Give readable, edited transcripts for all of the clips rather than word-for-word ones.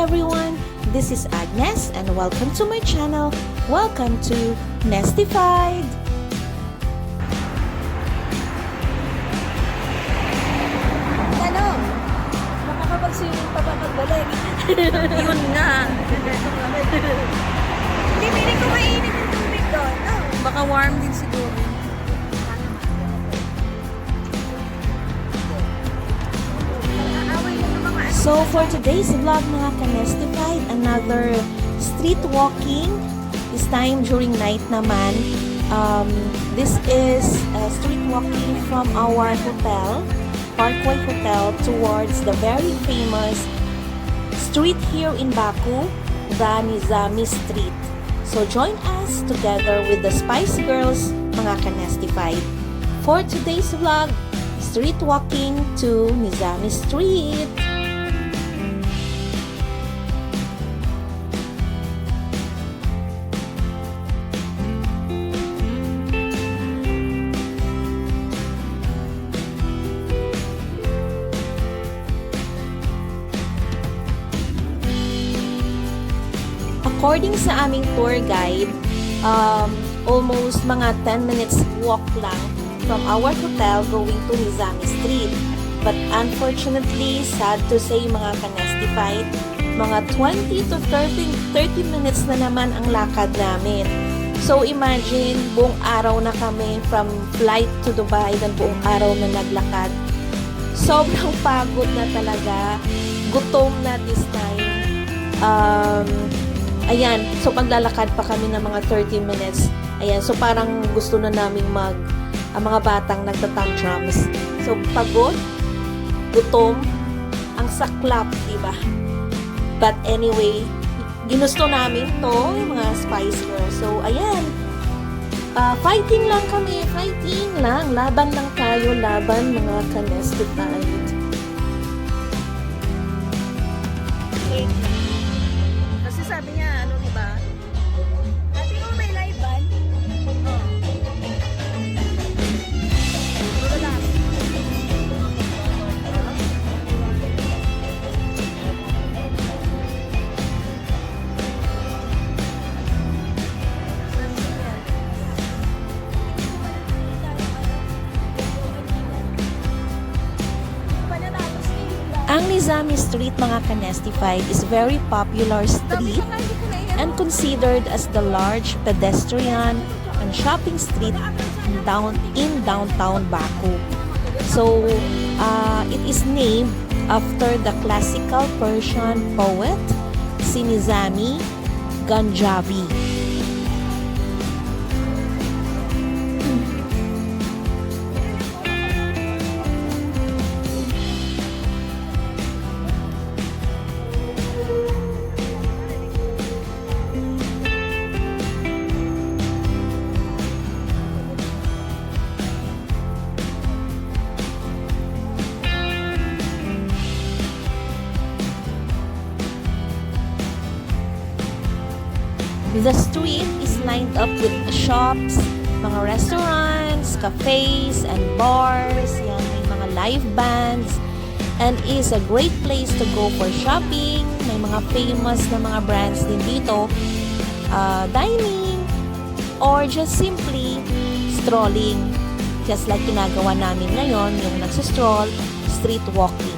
everyone, this is Agnes and welcome to my channel. Welcome to Nestified. Ano? Makakapag-swimming pa ba pagbalik? Yun nga. Hindi, piling ko mainit yung tubig doon. No? Baka warm din siguro. Aaway lang ng mga So for today's vlog mga ka-Nestified, another street walking. This time during night naman. This is street walking from our hotel, Parkway Hotel, towards the very famous street here in Baku, the Nizami Street. So join us together with the Spice Girls, mga ka-Nestified, for today's vlog, street walking to Nizami Street. According sa aming tour guide, almost mga 10 minutes walk lang from our hotel going to Nizami Street. But unfortunately, sad to say mga ka-Nestified, mga 20 to 30 minutes na naman ang lakad namin. So imagine, buong araw na kami from flight to Dubai, dan buong araw na naglakad. Sobrang pagod na talaga. Gutom na this time. Ayan, so paglalakad pa kami ng mga 30 minutes. Ayan, so parang gusto na naming ang mga batang nagtatantrums. So pagod, gutom, ang saklap, diba? But anyway, ginusto namin to, yung mga Spice Girls. So ayan, fighting lang kami, fighting lang. Laban lang tayo, laban mga ka-Nestified. Kasi sabi niya, ano diba? Ate mo may live band? Puro lang. Ang Nizami Street, mga ka-Nestified, is very popular street and considered as the large pedestrian and shopping street in downtown Baku. So, it is named after the classical Persian poet si Nizami Ganjavi. The street is lined up with shops, mga restaurants, cafes, and bars. Yan, may mga live bands. And is a great place to go for shopping. May mga famous na mga brands din dito. Dining, or just simply strolling. Just like ginagawa namin ngayon, yung nagsistroll, street walking.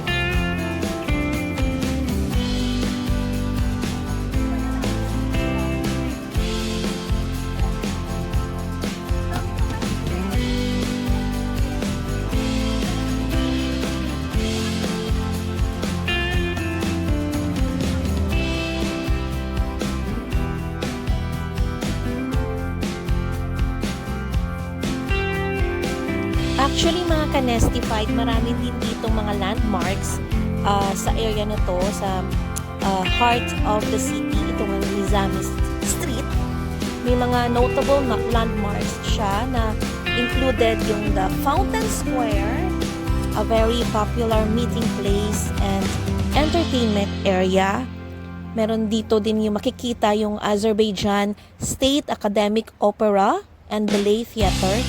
Actually, mga ka-Nestified, marami din dito mga landmarks sa area na to, sa heart of the city, itong Nizami Street. May mga notable na landmarks siya na included yung the Fountain Square, a very popular meeting place and entertainment area. Meron dito din yung makikita yung Azerbaijan State Academic Opera and Ballet Theater.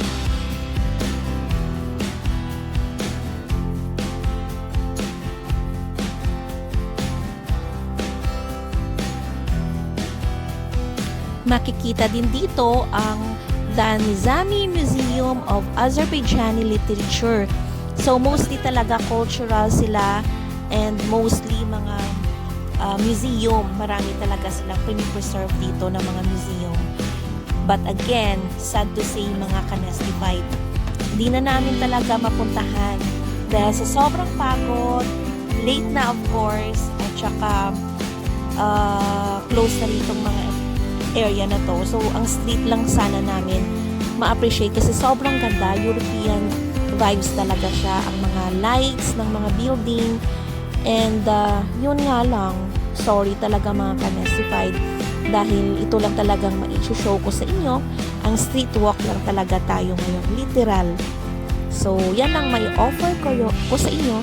makikita din dito ang the Nizami Museum of Azerbaijani Literature. So mostly talaga cultural sila and mostly mga museum. Marami talaga silang preserve dito na mga museum. But again, sad to say mga kanestified, hindi na namin talaga mapuntahan dahil sa sobrang pagod, late na of course, at saka close na ritong mga area na to. So, ang street lang sana namin ma-appreciate kasi sobrang ganda. European vibes talaga siya. Ang mga lights ng mga building. And, yun nga lang. Sorry talaga mga kanestified. Dahil ito lang talagang ma-show ko sa inyo. Ang street walk lang talaga tayo ngayon. Literal. So, yan ang may offer ko sa inyo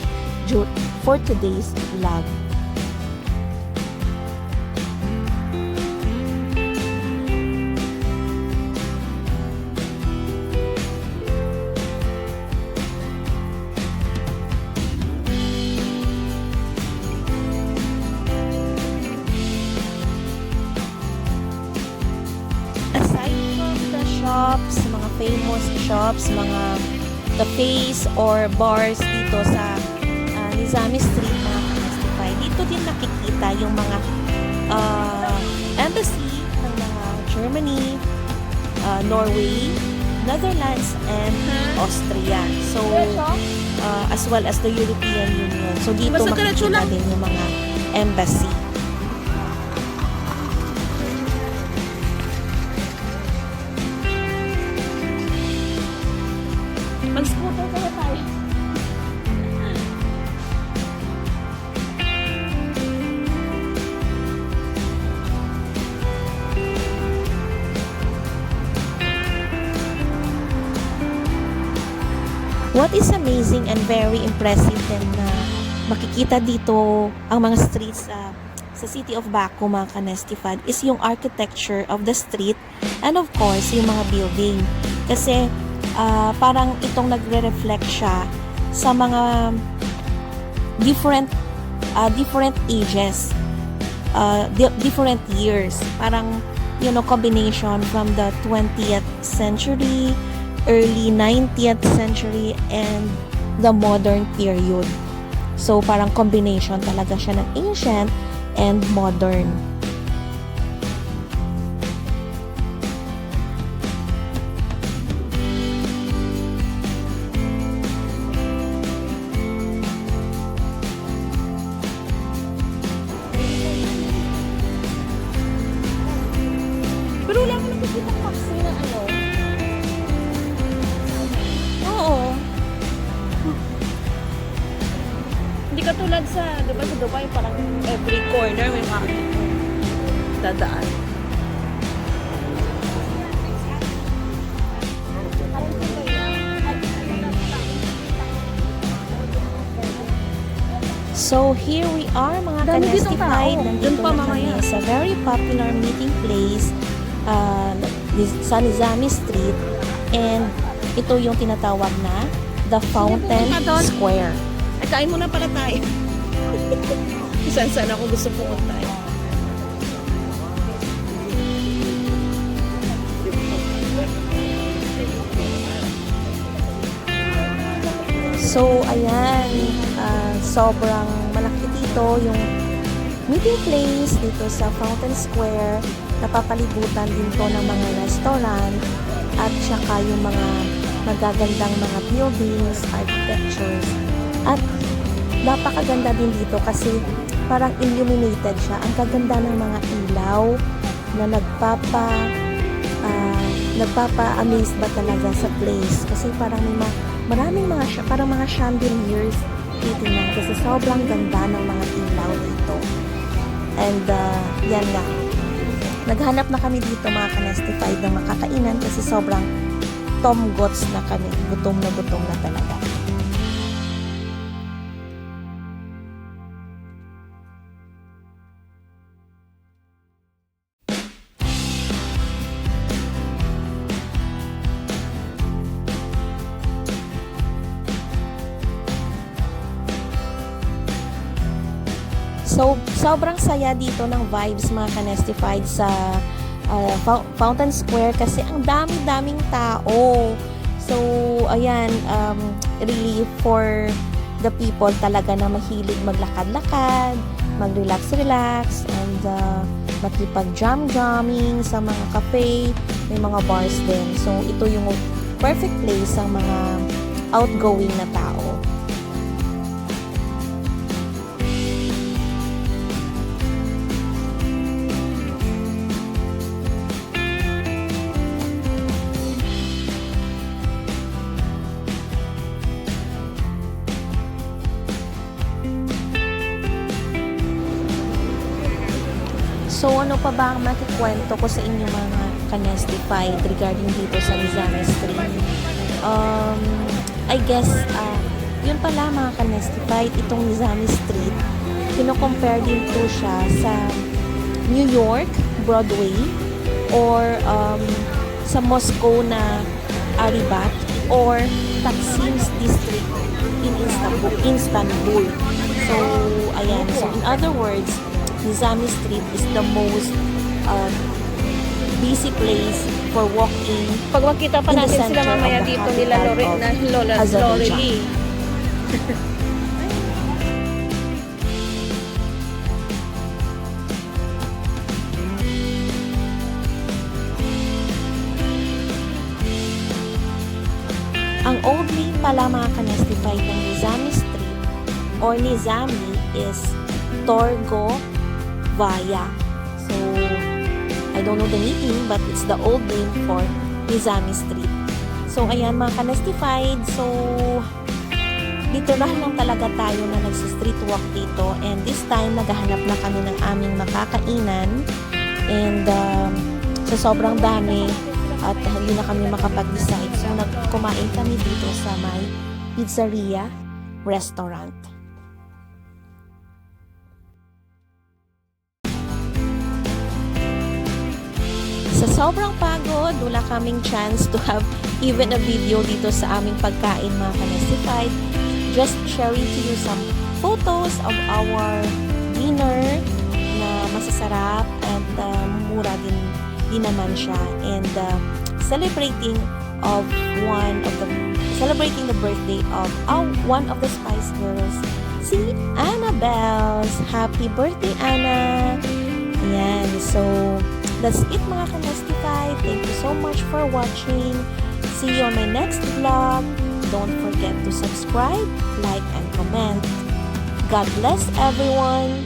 for today's vlog. Shops, mga famous shops, mga cafes or bars dito sa Nizami Street na kanestified. Dito din nakikita yung mga embassy ng mga Germany, Norway, Netherlands, and Austria. So, as well as the European Union. So, dito makikita din yung mga embassy. Mag-scooter kaya tayo. What is amazing and very impressive din na makikita dito ang mga streets sa city of Baku, mga kanestified, is yung architecture of the street and of course yung mga building. Kasi parang itong nagre-reflect siya sa mga different ages, different years. Parang, combination from the 20th century, early 19th century, and the modern period. So, parang combination talaga siya ng ancient and modern. Pero wala ko nakikita taxi na ano. Oo. Hindi katulad sa, di ba sa Dubai, parang every corner may makikita dadaan. So, here we are, mga Dami ditong kanestified. tao. Nandito Dun pa na mamaya. kami sa very popular meeting place sa Nizami Street. And ito yung tinatawag na The Fountain pupunta doon? Square. Ay, kain muna pala tayo. Saan ako gusto pumunta eh. So, ayan, sobrang malaki dito yung meeting place dito sa Fountain Square. Napapalibutan din to ng mga restaurant at saka yung mga magagandang mga buildings, architectures. At napakaganda din dito kasi parang illuminated siya. Ang kaganda ng mga ilaw na nagpapa-amaze ba talaga sa place kasi parang may maraming parang mga chandeliers titingnan kasi sobrang ganda ng mga ilaw dito. And yan nga, naghanap na kami dito mga kanestified ng makakainan kasi sobrang tomgots na kami, gutom na talaga. So, sobrang saya dito ng vibes mga kanestified sa Fountain Square kasi ang dami-daming tao. So, ayan, really for the people talaga na mahilig maglakad-lakad, mag-relax-relax, and makipag-jam-jamming sa mga cafe, may mga bars din. So, ito yung perfect place sa mga outgoing na tao. So, ano pa ba ang makikwento ko sa inyo mga ka-Nestified regarding dito sa Nizami Street? I guess, yun pala mga ka-Nestified, itong Nizami Street, kino-compare din to siya sa New York, Broadway, or sa Moscow na Aribat, or Taksim's District in Istanbul. So, ayan. So, in other words, Nizami Street is the most busy place for walking. Pag makita pa in the natin sila center mamaya of the dito nila capital Lola of Lori Azerbaijan. Lee. Ang old name pala mga ka-Nestified ng Nizami Street or Nizami is Torgovaya. So, I don't know the meaning but it's the old name for Nizami Street. So, ayan mga ka-Nestified. So, dito na lang talaga tayo na nagsa-street walk dito. And this time, naghahanap na kami ng aming makakainan. And sa sobrang dami at hindi na kami makapag-decide. So, nagkumain kami dito sa may pizzeria restaurant. Sa sobrang pagod, wala kaming chance to have even a video dito sa aming pagkain mga ka-Nestified. Just sharing to you some photos of our dinner na masasarap and mura din naman siya. And celebrating the birthday of one of the Spice Girls, si Annabelle. Happy birthday, Anna! Ayan, so that's it mga ka-Nestified. Thank you so much for watching. See you on my next vlog. Don't forget to subscribe, like, and comment. God bless everyone.